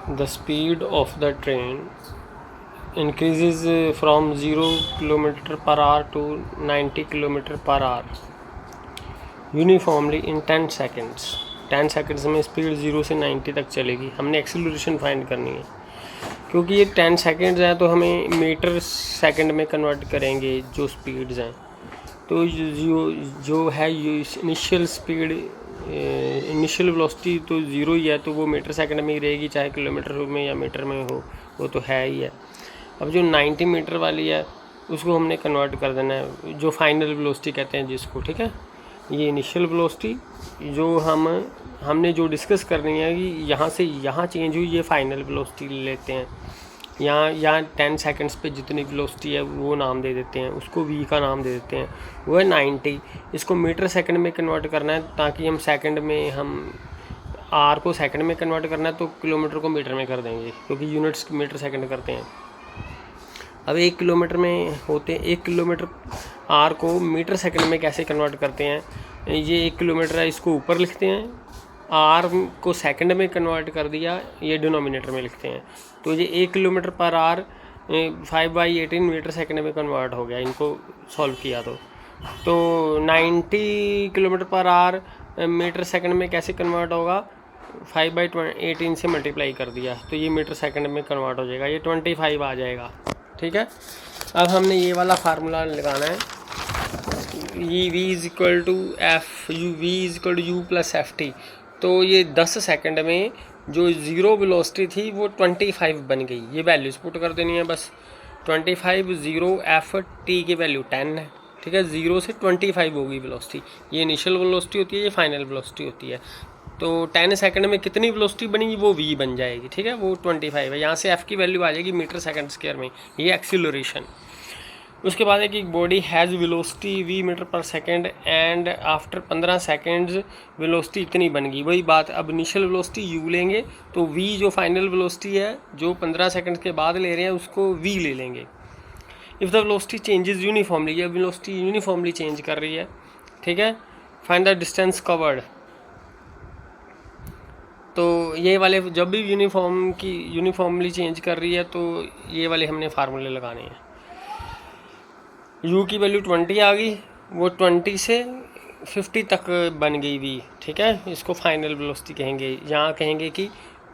The speed of the train increases from 0 km per hour to 90 km per hour uniformly in 10 seconds. 10 seconds में speed 0 से 90 तक चलेगी। हमने acceleration find करनी है। क्योंकि ये 10 सेकेंड्स हैं तो हमें मीटर सेकंड में कन्वर्ट करेंगे जो स्पीड्स हैं। तो जो है इनिशियल स्पीड, इनिशियल वेलोसिटी तो ज़ीरो ही है, तो वो मीटर सेकंड में ही रहेगी, चाहे किलोमीटर में या मीटर में हो, वो तो है ही है। अब जो 90 मीटर वाली है उसको हमने कन्वर्ट कर देना है, जो फाइनल वेलोसिटी कहते हैं जिसको, ठीक है। ये इनिशियल वेलोसिटी जो हमने जो डिस्कस करनी है कि यहाँ से यहाँ चेंज हुई, ये फाइनल वेलोसिटी लेते हैं। यहाँ 10 सेकंड्स पे जितनी वेलोसिटी है वो नाम दे देते हैं, उसको v का नाम दे देते हैं, वो है 90। इसको मीटर सेकंड में कन्वर्ट करना है, ताकि हम सेकंड में हम r को सेकंड में कन्वर्ट करना है तो किलोमीटर को मीटर में कर देंगे, क्योंकि यूनिट्स मीटर सेकंड करते हैं। अब 1 किलोमीटर में होते हैं, 1 किलोमीटर r को मीटर सेकंड में कैसे कन्वर्ट करते हैं, ये 1 किलोमीटर है, इसको ऊपर लिखते हैं, r को सेकंड में कन्वर्ट कर दिया, ये डिनोमिनेटर में लिखते हैं। तो ये 1 किलोमीटर पर आर 5/18 मीटर सेकंड में कन्वर्ट हो गया, इनको सॉल्व किया तो 90 किलोमीटर पर आर मीटर सेकंड में कैसे कन्वर्ट होगा, 5/18 से मल्टीप्लाई कर दिया तो ये मीटर सेकंड में कन्वर्ट हो जाएगा, ये 25 आ जाएगा, ठीक है। अब हमने ये वाला फार्मूला लगाना है, ये v is equal to F U plus F T. तो ये 10 सेकंड में जो ज़ीरो वेलोसिटी थी वो 25 बन गई। ये वैल्यूज़ पुट कर देनी है बस। 25 0 एफ टी की वैल्यू 10 है, ठीक है। 0 से 25 होगी वेलोसिटी। ये इनिशियल वेलोसिटी होती है, ये फाइनल वेलोसिटी होती है। तो 10 सेकंड में कितनी वेलोसिटी बनेगी वो v बन जाएगी, ठीक है। वो 25 है। यहाँ से f की वैल्यू आ जाएगी मीटर सेकंड स्क्वायर में, ये एक्सीलरेशन। उसके बाद है कि body has velocity v metre पर second and after 15 seconds velocity इतनी बन गई। वही बात, अब इनिशियल वेलोसिटी u लेंगे तो v जो फाइनल वेलोसिटी है जो 15 सेकंड के बाद ले रहे हैं उसको v ले लेंगे। If the velocity changes uniformly, ये वेलोसिटी यूनिफॉर्मली चेंज कर रही है, ठीक है। Find the distance covered. तो ये वाले जब भी यूनिफॉर्मली चेंज कर रही है तो ये वाले हमने फार्मूले लगाने हैं। u की वैल्यू 20 आ गई, वो 20 से 50 तक बन गई v, ठीक है। इसको फाइनल वेलोसिटी कहेंगे। यहाँ कहेंगे कि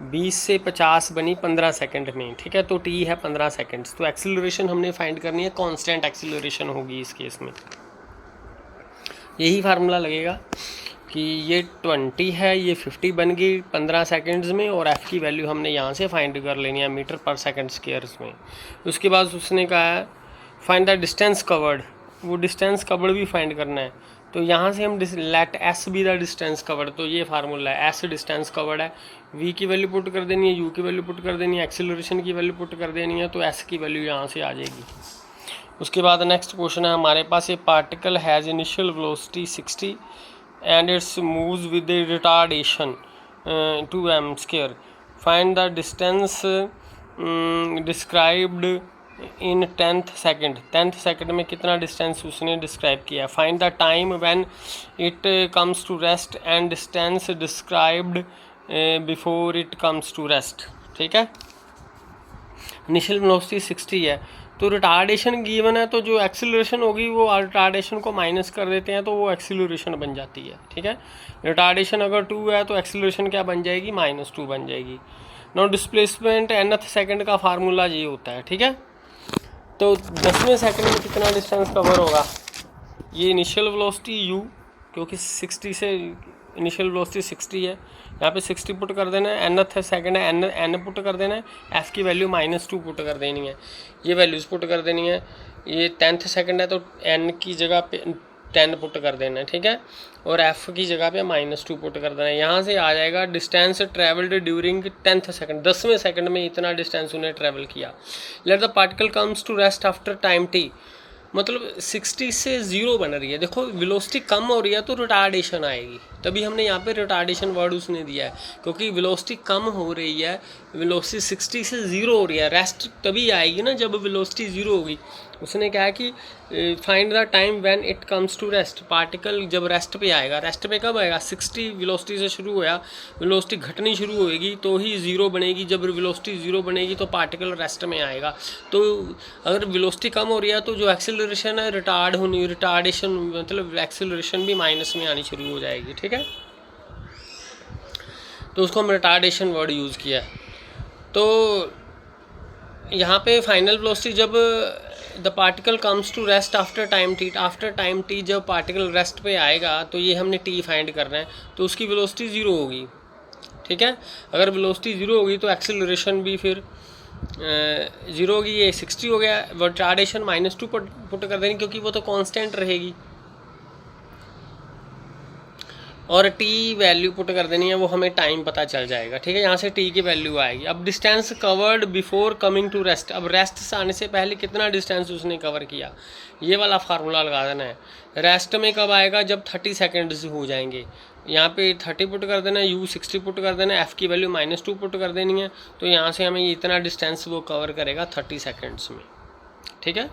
20 से 50 बनी 15 सेकंड में, ठीक है। तो t है 15 सेकंड्स। तो एक्सीलरेशन हमने फाइंड करनी है, कांस्टेंट एक्सीलरेशन होगी इस केस में। यही फार्मूला लगेगा कि ये 20 है, ये 50 बन गई 15 सेकंड्स में, और f की वैल्यू हमने यहाँ से फाइंड कर लेनी है मीटर पर सेकंड स्क्वायर्स में। उसके बाद उसने कहा है फाइंड द डिस्टेंस कवर्ड, वो डिस्टेंस कवर्ड भी फाइंड करना है। तो यहाँ से हम let s be the distance covered, तो ये फार्मूला है, s डिस्टेंस कवर्ड है, v की वैल्यू पुट कर देनी है, u की वैल्यू पुट कर देनी है, एक्सीलरेशन की वैल्यू पुट कर देनी है, तो s की वैल्यू यहाँ से आ जाएगी। उसके बाद नेक्स्ट क्वेश्चन है हमारे पास, a particle has initial velocity 60 and it moves with a retardation 2m square. Find the distance described in 10th second. 10th second में कितना डिस्टेंस उसने डिस्क्राइब किया। Find the time when it comes to rest and distance described before it comes to rest, ठीक है। Initial velocity 60 है, तो retardation given है, तो जो एक्सीलरेशन होगी वो रिटार्डेशन को माइनस कर देते हैं तो वो एक्सीलरेशन बन जाती है, ठीक है। रिटार्डेशन अगर 2 है तो एक्सीलरेशन क्या बन जाएगी, -2 बन जाएगी। नाउ डिस्प्लेसमेंट nth सेकंड का फार्मूला ये होता है, ठीक है। तो 10वें सेकंड में कितना डिस्टेंस कवर होगा, ये इनिशियल वेलोसिटी u, क्योंकि 60 से इनिशियल वेलोसिटी 60 है, यहाँ पे 60 पुट कर देना है, nth सेकंड है n पुट कर देना है, f की वैल्यू -2 पुट कर देनी है, ये वैल्यूज़ पुट कर देनी है। ये 10th सेकंड है तो n की जगह पे 10 पुट कर देना है, ठीक है, और f की जगह पे -2 पुट कर देना है। यहाँ से आ जाएगा distance travelled during 10th second, 10वें सेकंड में इतना डिस्टेंस उन्हें ट्रैवल किया। Let the particle comes to rest after time t, मतलब 60 से 0 बन रही है। देखो वेलोसिटी कम हो रही है तो रिटार्डेशन आएगी, तभी हमने यहाँ पे रिटार्डेशन वर्ड उसने दिया है, क्योंकि वेलोसिटी कम हो रही है, वेलोसिटी 60 से 0 हो रही है। रेस्ट तभी आएगी ना जब वेलोसिटी 0 होगी। उसने क्या है कि find the time when it comes to rest, particle जब रेस्ट पे आएगा। रेस्ट पे कब आएगा? 60 वेलोसिटी से शुरू हुआ, वेलोसिटी घटनी शुरू होएगी तो ही ज़ीरो बनेगी। जब वेलोसिटी ज़ीरो बनेगी तो पार्टिकल रेस्ट में आएगा। तो अगर वेलोसिटी कम हो रही है तो जो एक्सेलरेशन है रिटार्डेशन मतलब एक्सेलरेशन भी माइनस में आनी शुरू हो जाएगी। ठीक है, तो उसको हम रिटार्डेशन वर्ड यूज़ किया। तो यहाँ पे फाइनल वेलोसिटी जब the particle comes to rest after time T, जब पार्टिकल रेस्ट पे आएगा तो ये हमने टी फाइंड करना है, तो उसकी वेलोसिटी ज़ीरो होगी। ठीक है, अगर वेलोसिटी ज़ीरो होगी तो एक्सेलरेशन भी फिर ज़ीरो होगी। ये 60 हो गया, रिटार्डेशन -2 पुट कर देनी क्योंकि वो तो कांस्टेंट रहेगी, और टी वैल्यू पुट कर देनी है, वो हमें टाइम पता चल जाएगा। ठीक है, यहाँ से टी की वैल्यू आएगी। अब distance covered before coming to rest, अब रेस्ट से आने से पहले कितना डिस्टेंस उसने कवर किया, ये वाला फार्मूला लगा देना है। रेस्ट में कब आएगा? जब 30 सेकेंड्स हो जाएंगे। यहाँ पे 30 पुट कर देना है, यू 60 पुट कर देना है, एफ़ की वैल्यू -2 पुट कर देनी है। तो यहाँ से हमें इतना डिस्टेंस वो कवर करेगा 30 सेकेंड्स में। ठीक है।